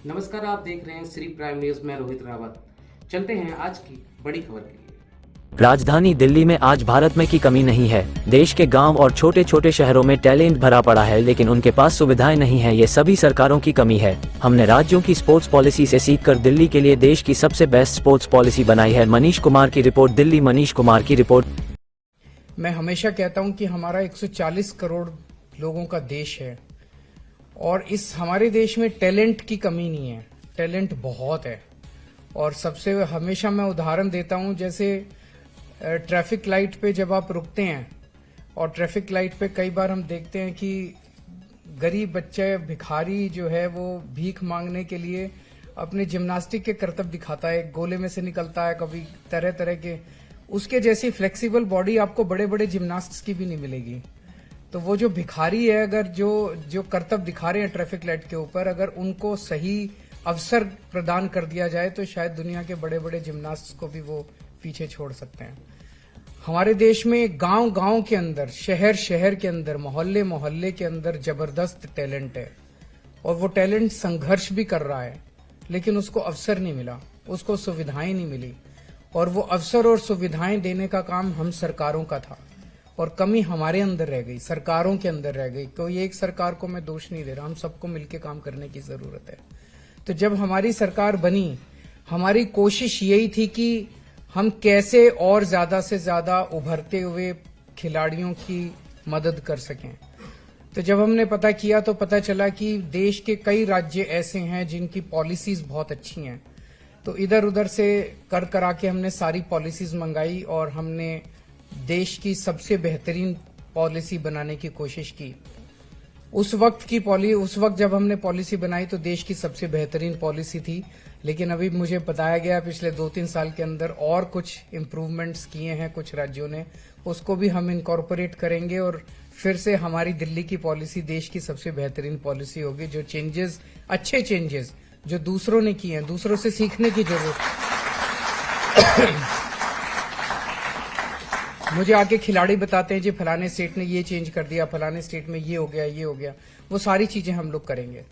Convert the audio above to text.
नमस्कार, आप देख रहे हैं श्री प्राइम न्यूज में रोहित रावत। चलते हैं आज की बड़ी खबर के लिए। राजधानी दिल्ली में आज भारत में की कमी नहीं है। देश के गांव और छोटे छोटे शहरों में टैलेंट भरा पड़ा है, लेकिन उनके पास सुविधाएं नहीं है। ये सभी सरकारों की कमी है। हमने राज्यों की स्पोर्ट्स पॉलिसी से सीखकर दिल्ली के लिए देश की सबसे बेस्ट स्पोर्ट्स पॉलिसी बनाई है। मनीष कुमार की रिपोर्ट, दिल्ली। मनीष कुमार की रिपोर्ट। मैं हमेशा कहता हूं कि हमारा 140 करोड़ लोगों का देश है और इस हमारे देश में टैलेंट की कमी नहीं है, टैलेंट बहुत है। और सबसे हमेशा मैं उदाहरण देता हूं, जैसे ट्रैफिक लाइट पे जब आप रुकते हैं और ट्रैफिक लाइट पे कई बार हम देखते हैं कि गरीब बच्चे, भिखारी जो है वो भीख मांगने के लिए अपने जिम्नास्टिक के करतब दिखाता है, गोले में से निकलता है, कभी तरह तरह के। उसके जैसी फ्लेक्सिबल बॉडी आपको बड़े बड़े जिम्नास्ट्स की भी नहीं मिलेगी। तो वो जो भिखारी है, अगर जो करतब दिखा रहे हैं ट्रैफिक लाइट के ऊपर, अगर उनको सही अवसर प्रदान कर दिया जाए तो शायद दुनिया के बड़े बड़े जिम्नास्ट्स को भी वो पीछे छोड़ सकते हैं। हमारे देश में गांव गांव के अंदर, शहर शहर के अंदर, मोहल्ले मोहल्ले के अंदर जबरदस्त टैलेंट है और वो टैलेंट संघर्ष भी कर रहा है, लेकिन उसको अवसर नहीं मिला, उसको सुविधाएं नहीं मिली। और वो अवसर और सुविधाएं देने का काम हम सरकारों का था और कमी हमारे अंदर रह गई, सरकारों के अंदर रह गई। कोई एक सरकार को मैं दोष नहीं दे रहा, हम सबको मिलकर काम करने की जरूरत है। तो जब हमारी सरकार बनी, हमारी कोशिश यही थी कि हम कैसे और ज्यादा से ज्यादा उभरते हुए खिलाड़ियों की मदद कर सकें। तो जब हमने पता किया तो पता चला कि देश के कई राज्य ऐसे हैं जिनकी पॉलिसीज बहुत अच्छी हैं। तो इधर उधर से कर करा के हमने सारी पॉलिसीज मंगाई और हमने देश की सबसे बेहतरीन पॉलिसी बनाने की कोशिश की। उस वक्त जब हमने पॉलिसी बनाई तो देश की सबसे बेहतरीन पॉलिसी थी, लेकिन अभी मुझे बताया गया पिछले 2-3 साल के अंदर और कुछ इम्प्रूवमेंट्स किए हैं कुछ राज्यों ने, उसको भी हम इनकॉर्पोरेट करेंगे और फिर से हमारी दिल्ली की पॉलिसी देश की सबसे बेहतरीन पॉलिसी होगी। जो चेंजेस, अच्छे चेंजेस जो दूसरों ने किए हैं, दूसरों से सीखने की जरूरत। मुझे आके खिलाड़ी बताते हैं जी फलाने स्टेट ने ये चेंज कर दिया, फलाने स्टेट में ये हो गया, वो सारी चीजें हम लोग करेंगे।